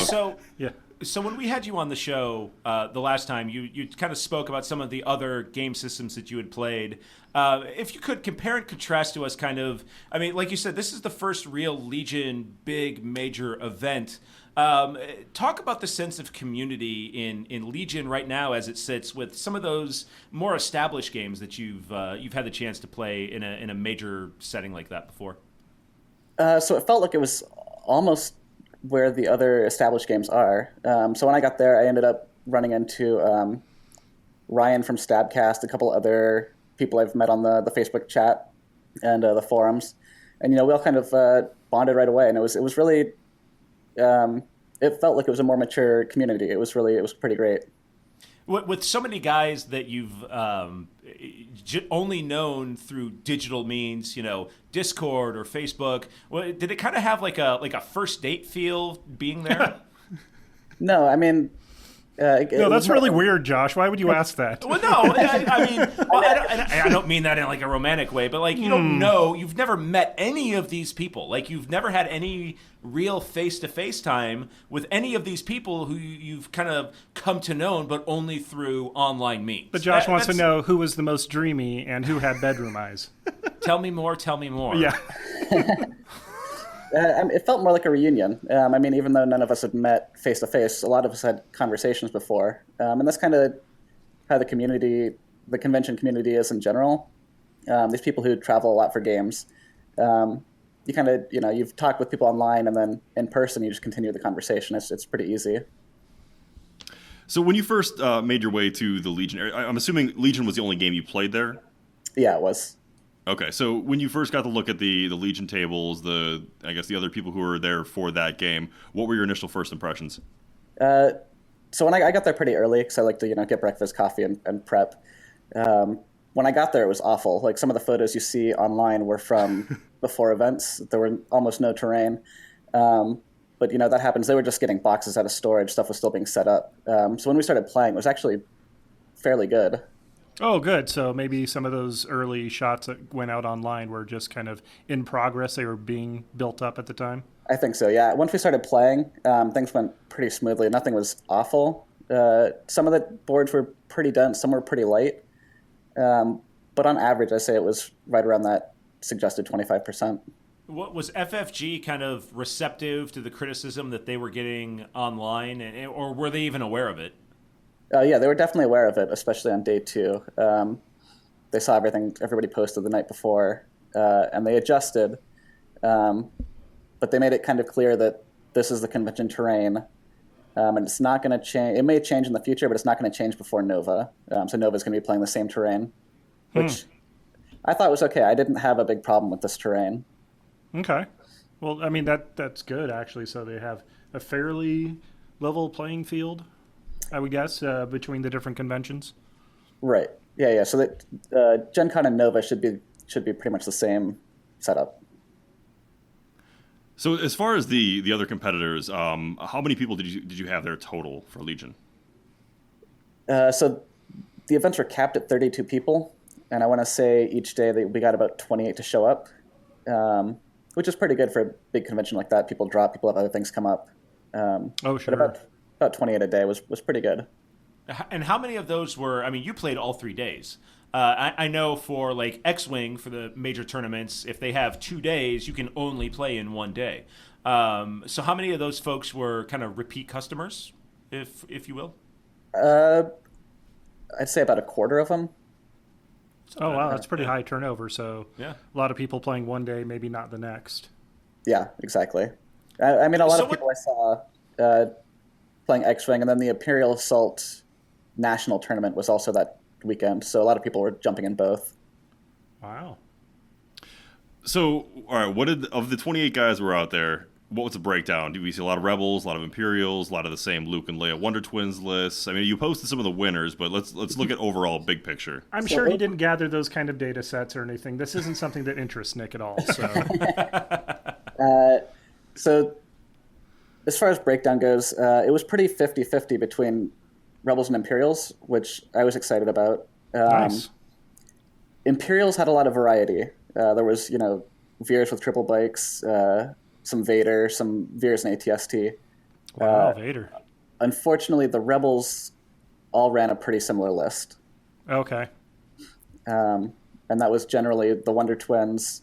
So when we had you on the show the last time, you kind of spoke about some of the other game systems that you had played. If you could compare and contrast to us, kind of, I mean, like you said, this is the first real Legion big major event. Talk about the sense of community in Legion right now as it sits with some of those more established games that you've had the chance to play in a major setting like that before. So it felt like it was almost where the other established games are. So when I got there, I ended up running into Ryan from Stabcast, a couple other people I've met on the Facebook chat and the forums, and we all kind of bonded right away. And it was really, it felt like it was a more mature community. It was pretty great. With so many guys that you've only known through digital means, Discord or Facebook, did it kind of have like a first date feel being there? No, I mean, no, that's really weird, Josh. Why would you ask that? Well, no, I mean, I don't mean that in like a romantic way, but like you don't know, you've never met any of these people. Like you've never had any real face-to-face time with any of these people who you've kind of come to know, but only through online means. But Josh wants to know who was the most dreamy and who had bedroom eyes. Tell me more. Tell me more. Yeah. It felt more like a reunion. I mean, even though none of us had met face-to-face, a lot of us had conversations before. And that's kind of how the convention community is in general. These people who travel a lot for games, you kind of, you've talked with people online, and then in person you just continue the conversation. It's pretty easy. So when you first made your way to the Legion area, I'm assuming Legion was the only game you played there? Yeah, it was. Okay, so when you first got to look at the Legion tables, I guess the other people who were there for that game, what were your initial first impressions? So when I got there pretty early, because I like to get breakfast, coffee, and prep. When I got there, it was awful. Like some of the photos you see online were from before events. There were almost no terrain. But that happens. They were just getting boxes out of storage. Stuff was still being set up. So when we started playing, it was actually fairly good. Oh, good. So maybe some of those early shots that went out online were just kind of in progress. They were being built up at the time. I think so, yeah. Once we started playing, things went pretty smoothly. Nothing was awful. Some of the boards were pretty dense. Some were pretty light. But on average, I say it was right around that suggested 25%. What was FFG kind of receptive to the criticism that they were getting online, or were they even aware of it? Yeah, they were definitely aware of it, especially on day 2. They saw everybody posted the night before, and they adjusted. But they made it kind of clear that this is the convention terrain, and it's not going to change. It may change in the future, but it's not going to change before Nova. So Nova's going to be playing the same terrain, which I thought was okay. I didn't have a big problem with this terrain. Okay. Well, I mean, that's good, actually. So they have a fairly level playing field, I would guess, between the different conventions. Right. Yeah. So that GenCon and Nova should be pretty much the same setup. So as far as the other competitors, how many people did you have there total for Legion? So the events were capped at 32 people, and I want to say each day we got about 28 to show up, which is pretty good for a big convention like that. People drop, people have other things come up. Sure. But about 28 a day was pretty good. And how many of those were? I mean, you played all 3 days. I know for like X-Wing for the major tournaments, if they have 2 days, you can only play in 1 day. So how many of those folks were kind of repeat customers, if you will? I'd say about a quarter of them. Oh, wow. That's pretty high turnover. So yeah, a lot of people playing 1 day, maybe not the next. Yeah, exactly. I mean, a lot of people I saw playing X-Wing, and then the Imperial Assault National Tournament was also that weekend. So a lot of people were jumping in both. Wow. So, all right, of the 28 guys who were out there, what was the breakdown? Do we see a lot of Rebels, a lot of Imperials, a lot of the same Luke and Leia Wonder Twins lists? I mean, you posted some of the winners, but let's look at overall big picture. I'm sure he didn't gather those kind of data sets or anything. This isn't something that interests Nick at all. So as far as breakdown goes, it was pretty 50-50 between Rebels and Imperials, which I was excited about. Nice. Imperials had a lot of variety. There was, Veers with triple bikes, some Vader, some Veers and ATST. Wow, Vader. Unfortunately, the Rebels all ran a pretty similar list. Okay. And that was generally the Wonder Twins,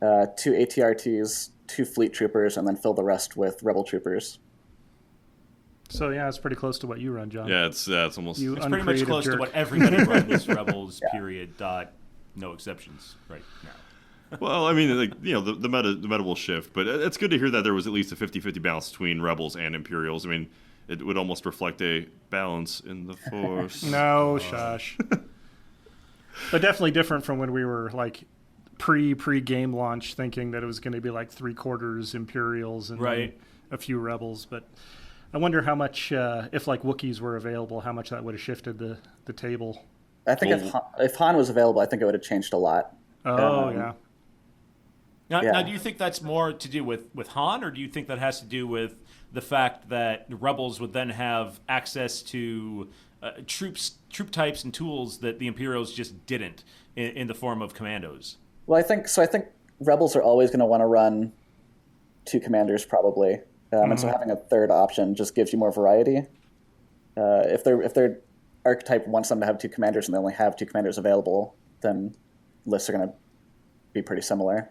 2 ATRTs, 2 Fleet Troopers, and then fill the rest with Rebel Troopers. So, yeah, it's pretty close to what you run, John. Yeah, it's almost... It's pretty much close to what everybody runs Rebels, period, dot, no exceptions right now. Well, I mean, the meta will shift, but it's good to hear that there was at least a 50-50 balance between Rebels and Imperials. I mean, it would almost reflect a balance in the Force. No, shush. But definitely different from when we were, like, pre-game launch thinking that it was going to be, like, 3/4 Imperials and then a few Rebels, but... I wonder how much, if like Wookiees were available, how much that would have shifted the table. I think if Han was available, I think it would have changed a lot. Oh, yeah. Now, do you think that's more to do with Han, or do you think that has to do with the fact that the Rebels would then have access to troop types and tools that the Imperials just didn't in the form of commandos? Well, I think Rebels are always going to want to run 2 commanders probably. And so having a third option just gives you more variety. If their archetype wants them to have 2 commanders and they only have 2 commanders available, then lists are going to be pretty similar.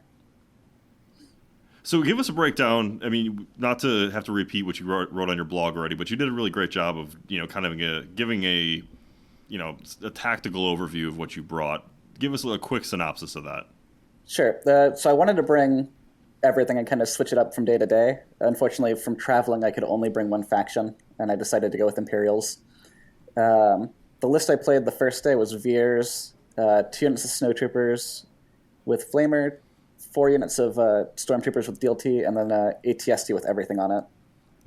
So give us a breakdown. I mean, not to have to repeat what you wrote on your blog already, but you did a really great job of kind of giving a tactical overview of what you brought. Give us a quick synopsis of that. Sure. So I wanted to bring everything and kind of switch it up from day to day. Unfortunately, from traveling, I could only bring one faction, and I decided to go with Imperials. The list I played the first day was Veers, 2 units of Snowtroopers with Flamer, 4 units of Stormtroopers with DLT, and then ATST with everything on it.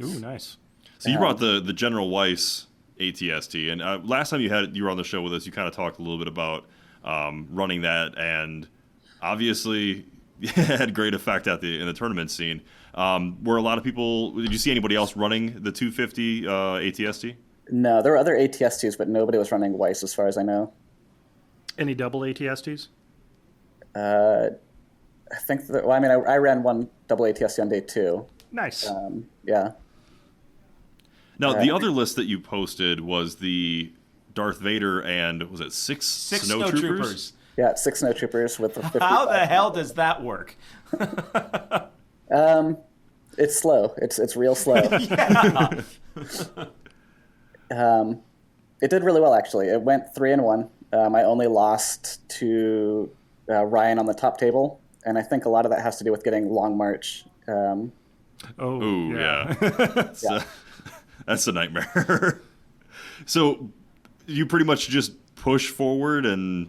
Ooh, nice. So you brought the General Weiss ATST, and last time you were on the show with us, you kind of talked a little bit about running that, and obviously... it had great effect in the tournament scene. Were a lot of people? Did you see anybody else running the 250 ATST? No, there were other ATSTs, but nobody was running Weiss, as far as I know. Any double ATSTs? I think. I ran one double ATST on day 2. Nice. Yeah. Now the other list that you posted was the Darth Vader and was it six snowtroopers? Yeah, 6 Snowtroopers with the 50. How the hell does that work? It's slow. It's real slow. Yeah. It did really well, actually. It went 3-1. I only lost to Ryan on the top table, and I think a lot of that has to do with getting Long March. Yeah. That's a nightmare. So you pretty much just push forward and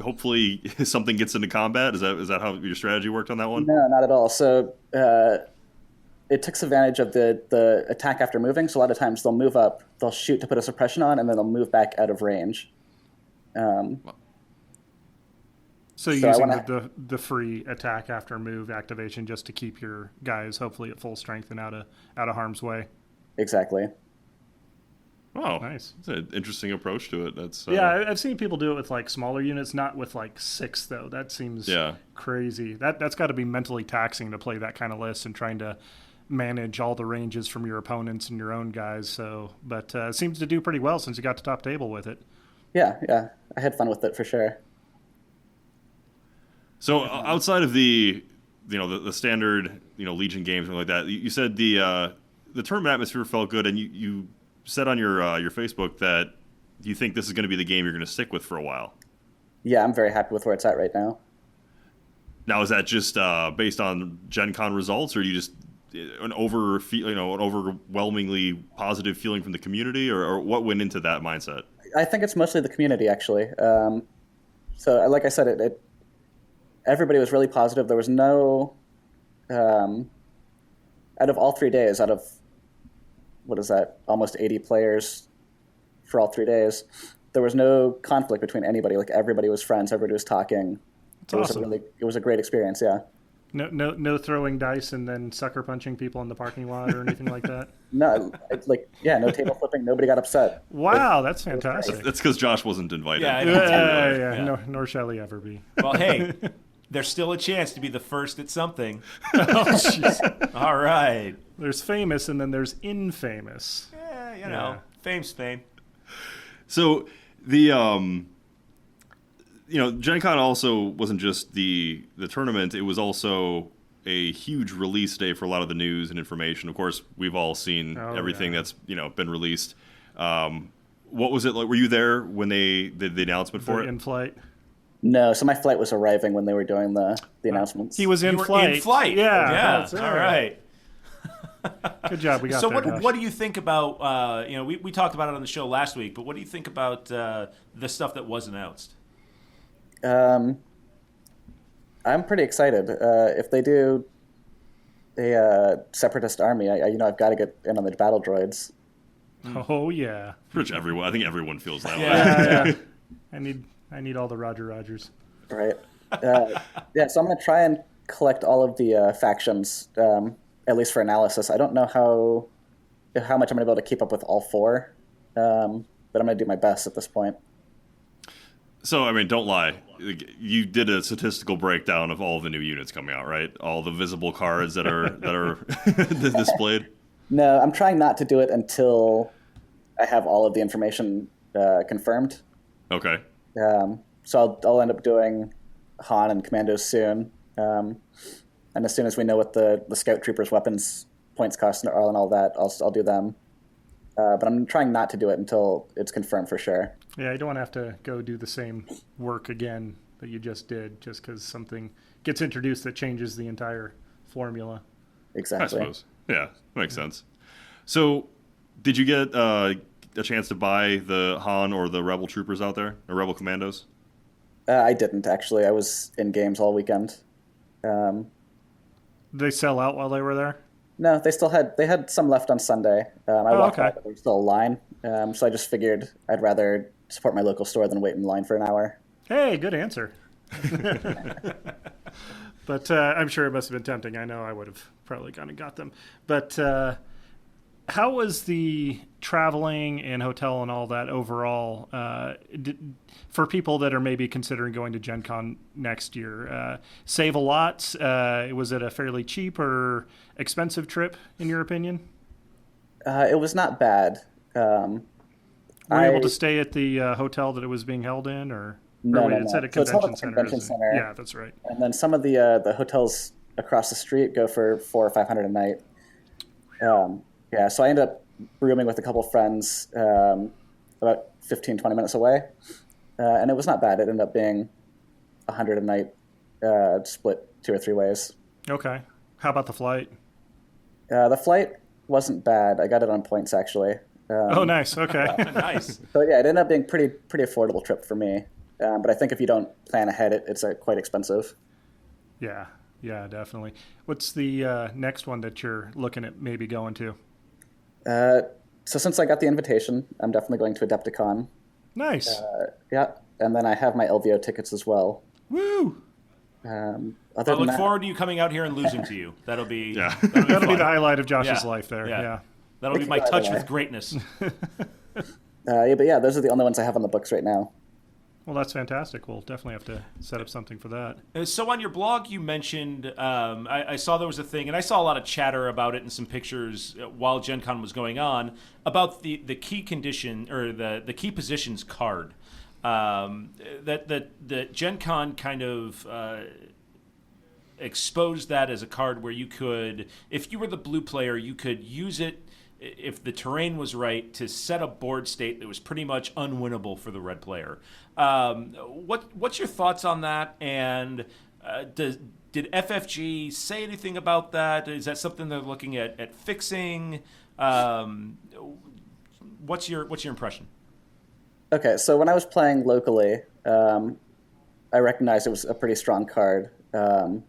hopefully something gets into combat? Is that how your strategy worked on that one? No, not at all. So it takes advantage of the attack after moving. So a lot of times they'll move up, they'll shoot to put a suppression on, and then they'll move back out of range. So using the free attack after move activation just to keep your guys hopefully at full strength and out of harm's way. Exactly. Oh, nice. It's an interesting approach to it. That's yeah, I've seen people do it with like smaller units, not with like 6 though. That seems crazy. That's got to be mentally taxing to play that kind of list and trying to manage all the ranges from your opponents and your own guys. So, but it seems to do pretty well since you got to top table with it. Yeah, I had fun with it for sure. So outside of the standard Legion games and like that, you said the tournament atmosphere felt good, and you said on your Facebook that you think this is going to be the game you're going to stick with for a while. Yeah, I'm very happy with where it's at right now. Now, is that just based on GenCon results, or you just an overwhelmingly positive feeling from the community, or what went into that mindset? I think it's mostly the community, actually. So, like I said, everybody was really positive. There was no, out of all 3 days, out of, what is that, almost 80 players for all 3 days, there was no conflict between anybody. Like, everybody was friends, everybody was talking. That's awesome. It was a great experience, yeah. No throwing dice and then sucker punching people in the parking lot or anything like that? No, no table flipping, nobody got upset. Wow, that's fantastic. That's because Josh wasn't invited. Yeah. Nor shall he ever be. Well, hey, there's still a chance to be the first at something. Oh, jeez. All right. There's famous and then there's infamous. Yeah, fame's fame. So the GenCon also wasn't just the tournament; it was also a huge release day for a lot of the news and information. Of course, we've all seen everything that's been released. What was it like? Were you there when they did the announcement for it? In flight. No, so my flight was arriving when they were doing the announcements. He was in flight. In flight. Yeah. All right. Good job. We got so there, what do you think about, we talked about it on the show last week, but what do you think about the stuff that was announced? I'm pretty excited. If they do a separatist army, I've got to get in on the battle droids. Oh, yeah. Pretty much everyone. I think everyone feels that way. Yeah. I need all the Roger Rogers. Right. So I'm going to try and collect all of the factions, at least for analysis. I don't know how much I'm going to be able to keep up with all 4, but I'm going to do my best at this point. So, I mean, don't lie. You did a statistical breakdown of all the new units coming out, right? All the visible cards that are displayed. No, I'm trying not to do it until I have all of the information confirmed. Okay. So I'll end up doing Han and Commandos soon. And as soon as we know what the Scout Troopers' weapons points cost are and all that, I'll do them. But I'm trying not to do it until it's confirmed for sure. Yeah, you don't want to have to go do the same work again that you just did just because something gets introduced that changes the entire formula. Exactly. I suppose. Yeah, makes sense. So, did you get a chance to buy the Han or the Rebel Troopers out there, or Rebel Commandos? I didn't, actually. I was in games all weekend. Did they sell out while they were there? No, they had some left on Sunday. I walked out, but there was still a line. So I just figured I'd rather support my local store than wait in line for an hour. Hey, good answer. But I'm sure it must have been tempting. I know I would have probably gone and got them. But how was the traveling and hotel and all that overall for people that are maybe considering going to GenCon next year? Save a lot? Was it a fairly cheap or expensive trip, in your opinion? It was not bad. Were you able to stay at the hotel that it was being held in? No. It's at a convention center. Yeah, that's right. And then some of the hotels across the street go for $400 or $500 a night. So I ended up rooming with a couple friends about 15, 20 minutes away. And it was not bad. It ended up being $100 a night, split 2 or 3 ways. Okay. How about the flight? The flight wasn't bad. I got it on points, actually. Oh, nice. Okay. Nice. So, yeah, it ended up being pretty affordable trip for me. But I think if you don't plan ahead, it's quite expensive. Yeah, definitely. What's the next one that you're looking at maybe going to? So since I got the invitation, I'm definitely going to Adepticon. Nice. And then I have my LVO tickets as well. Woo! I look forward to you coming out here and losing to you. That'll be that'll be the highlight of Josh's life there. Yeah. That'll be my touch with greatness. But yeah, those are the only ones I have on the books right now. Well, that's fantastic. We'll definitely have to set up something for that. So on your blog, you mentioned, I saw there was a thing, and I saw a lot of chatter about it and some pictures while GenCon was going on, about the key condition, or the key positions card. That GenCon kind of exposed that as a card where you could, if you were the blue player, you could use it if the terrain was right to set a board state that was pretty much unwinnable for the red player. What's your thoughts on that? And did FFG say anything about that? Is that something they're looking at fixing? What's your impression? Okay, so when I was playing locally, I recognized it was a pretty strong card. And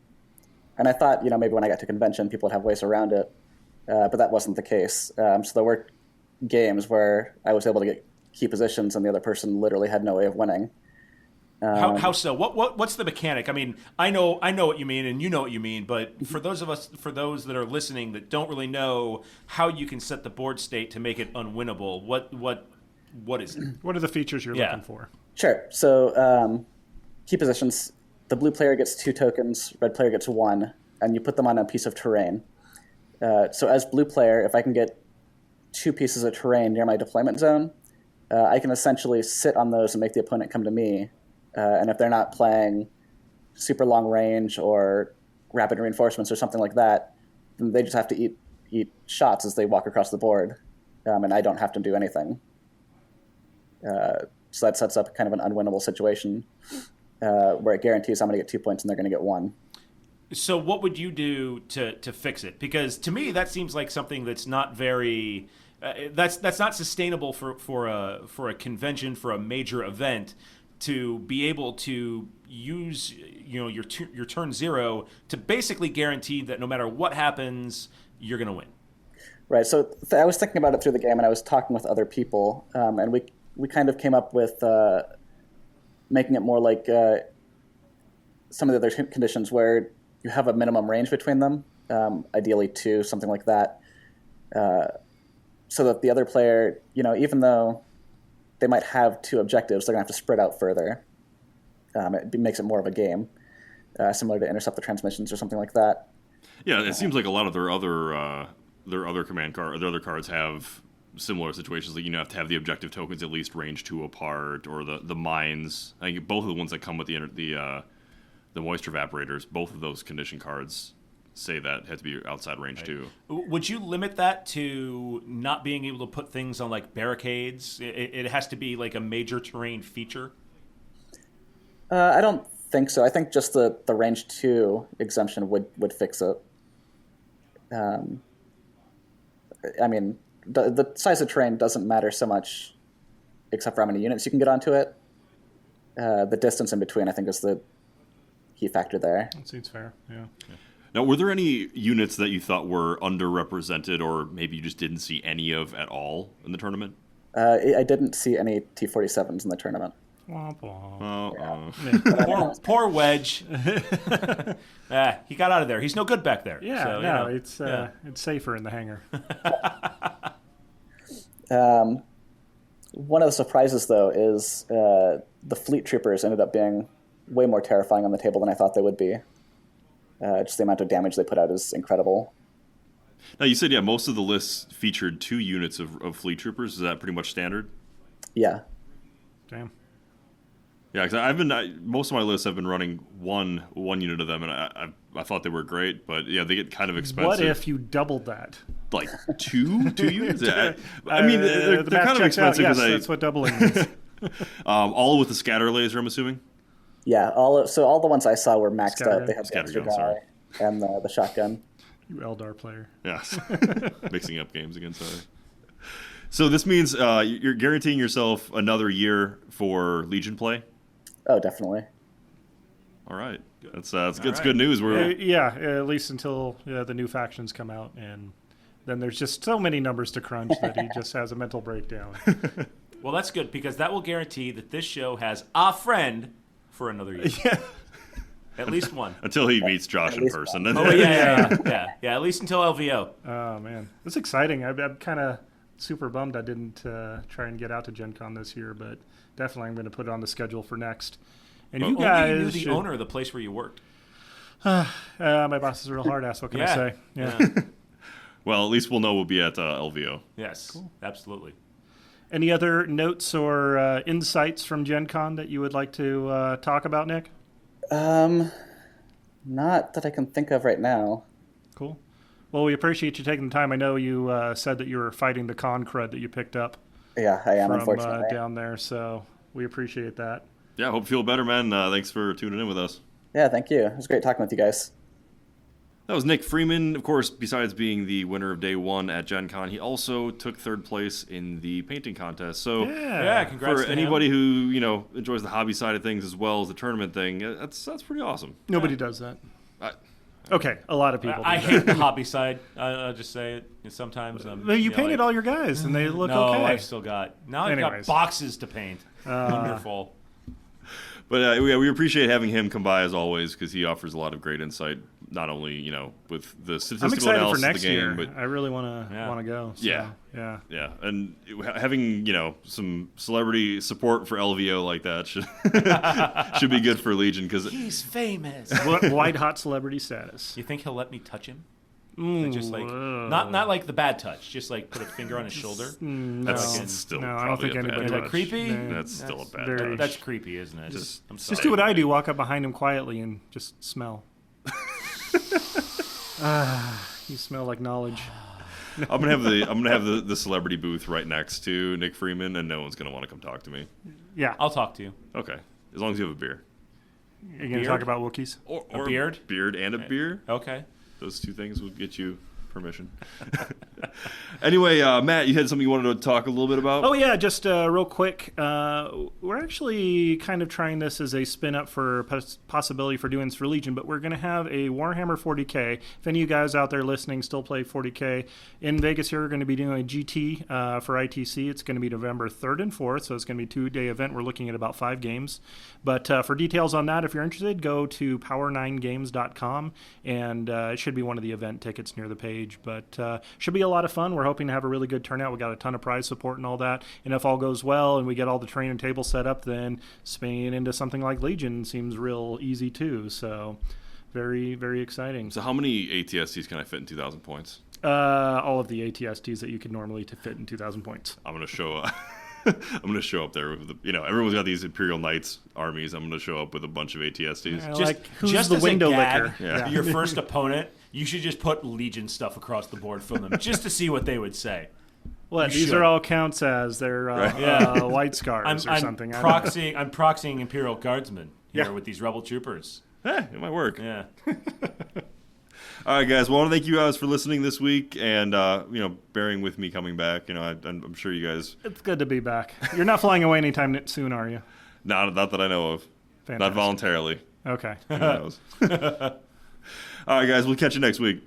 I thought, maybe when I got to convention, people would have ways around it. But that wasn't the case. So there were games where I was able to get key positions and the other person literally had no way of winning. How so? What's the mechanic? I mean, I know what you mean, and you know what you mean. But for those that are listening that don't really know how you can set the board state to make it unwinnable, what is it? What are the features you're looking for? Sure. So key positions: the blue player gets 2 tokens, red player gets 1, and you put them on a piece of terrain. So as blue player, if I can get 2 pieces of terrain near my deployment zone, I can essentially sit on those and make the opponent come to me. And if they're not playing super long range or rapid reinforcements or something like that, then they just have to eat shots as they walk across the board, and I don't have to do anything. So that sets up kind of an unwinnable situation where it guarantees I'm going to get 2 points and they're going to get 1. So what would you do to fix it? Because to me, that seems like something that's not very that's not sustainable for a convention, for a major event, to be able to use your turn 0 to basically guarantee that no matter what happens, you're going to win. Right. So I was thinking about it through the game, and I was talking with other people, and we kind of came up with making it more like some of the other conditions where you have a minimum range between them, ideally 2, something like that, so that the other player, even though they might have 2 objectives, they're going to have to spread out further. It makes it more of a game, similar to intercept the transmissions or something like that. Yeah, it seems like a lot of their other command card, their other cards have similar situations. Like, have to have the objective tokens at least range 2 apart, or the mines. I think both of the ones that come with the moisture evaporators, both of those condition cards say that has to be outside range 2. Would you limit that to not being able to put things on like barricades? It has to be like a major terrain feature? I don't think so. I think just the range 2 exemption would fix it. I mean, the size of terrain doesn't matter so much, except for how many units you can get onto it. The distance in between, I think, is the key factor there. That seems fair, yeah. Now, were there any units that you thought were underrepresented, or maybe you just didn't see any of at all in the tournament? I didn't see any T-47s in the tournament. Womp womp. Yeah. Poor Wedge. He got out of there. He's no good back there. Yeah, so, it's safer in the hangar. One of the surprises, though, is the fleet troopers ended up being way more terrifying on the table than I thought they would be. Just the amount of damage they put out is incredible. Now, you said, most of the lists featured 2 units of fleet troopers. Is that pretty much standard? Yeah. Damn. Yeah, because most of my lists have been running one unit of them, and I thought they were great, but yeah, they get kind of expensive. What if you doubled that? Like 2 units? I mean, they're kind of expensive. Yes, that's what doubling means. All with the scatter laser, I'm assuming? Yeah, all the ones I saw were maxed out. They had the Scatter extra gun, sorry. guy and the shotgun. You Eldar player. Yes. Mixing up games against other. So this means you're guaranteeing yourself another year for Legion play? Oh, definitely. All right. That's good news. At least until the new factions come out, and then there's just so many numbers to crunch that he just has a mental breakdown. Well, that's good, because that will guarantee that this show has a friend for another year. Yeah. At least one. Until he meets Josh in person. Oh, yeah. At least until LVO. Oh, man. That's exciting. I'm kind of super bummed I didn't try and get out to GenCon this year, but definitely I'm going to put it on the schedule for next. And you guys only you knew the should... owner of the place where you worked. My boss is a real hard ass. What can I say? Yeah. Well, at least we'll know we'll be at LVO. Yes, cool. Absolutely. Any other notes or insights from GenCon that you would like to talk about, Nick? Not that I can think of right now. Cool. Well, we appreciate you taking the time. I know you said that you were fighting the con crud that you picked up. Yeah, I am, from, unfortunately. Down there, so we appreciate that. Yeah, hope you feel better, man. Thanks for tuning in with us. Yeah, thank you. It was great talking with you guys. That was Nick Freeman. Of course, besides being the winner of Day 1 at GenCon, he also took third place in the painting contest. So, yeah, congrats for to anybody him. who enjoys the hobby side of things as well as the tournament thing, that's pretty awesome. Nobody does that. Okay, a lot of people. I hate the hobby side. I'll just say it. Sometimes. You painted all your guys, and they look okay. No, I've still got. Now I've got boxes to paint. Wonderful. But we appreciate having him come by as always because he offers a lot of great insight. Not only with the statistical analysis of the game, but I really want to go. So, yeah, and having some celebrity support for LVO like that should be good for Legion because he's famous. White hot celebrity status. You think he'll let me touch him? Just like not like the bad touch, just like put a finger on his shoulder. That's still I don't think anybody. Is that creepy? That's still a bad touch. That's creepy, isn't it? Just do what I do. Walk up behind him quietly and just smell. You smell like knowledge. I'm gonna have the celebrity booth right next to Nick Freeman, and no one's gonna want to come talk to me. Yeah, I'll talk to you. Okay, as long as you have a beer. You're gonna talk about wookies or a beard, and a beer. Okay, those two things will get you permission. Anyway, Matt, you had something you wanted to talk a little bit about? Oh, yeah, just real quick. We're actually kind of trying this as a spin-up for possibility for doing this for Legion, but we're going to have a Warhammer 40K. If any of you guys out there listening still play 40K, in Vegas here we're going to be doing a GT for ITC. It's going to be November 3rd and 4th, so it's going to be a 2-day event. We're looking at about 5 games. But for details on that, if you're interested, go to power9games.com, and it should be one of the event tickets near the page. But should be a lot of fun. We're hoping to have a really good turnout. We got a ton of prize support and all that. And if all goes well and we get all the train and table set up, then spinning into something like Legion seems real easy too. So very, very exciting. So how many ATSTs can I fit in 2,000 points? All of the ATSTs that you could normally fit in 2,000 points. I'm going to show up. I'm going to show up there with everyone's got these Imperial Knights armies. I'm going to show up with a bunch of ATSTs. Who's the window licker? Yeah. Your first opponent, you should just put Legion stuff across the board from them just to see what they would say. What? These are all counts as their white scars or something. I'm proxying Imperial Guardsmen here with these rebel troopers. It might work. Yeah. All right, guys. Well, I want to thank you guys for listening this week and bearing with me coming back. I'm sure you guys. It's good to be back. You're not flying away anytime soon, are you? Not that I know of. Fantastic. Not voluntarily. Okay. Who knows? All right, guys. We'll catch you next week.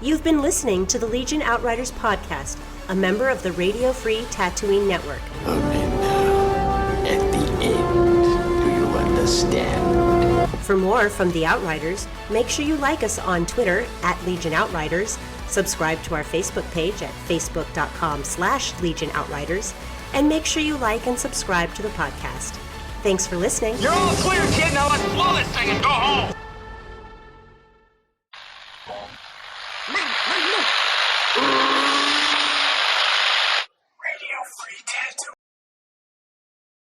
You've been listening to the Legion Outriders podcast, a member of the Radio Free Tatooine Network. Only now, at the end, do you understand? For more from the Outriders, make sure you like us on Twitter at Legion Outriders, subscribe to our Facebook page at facebook.com/Legion Outriders, and make sure you like and subscribe to the podcast. Thanks for listening. You're all clear, kid. Now let's blow this thing and go home.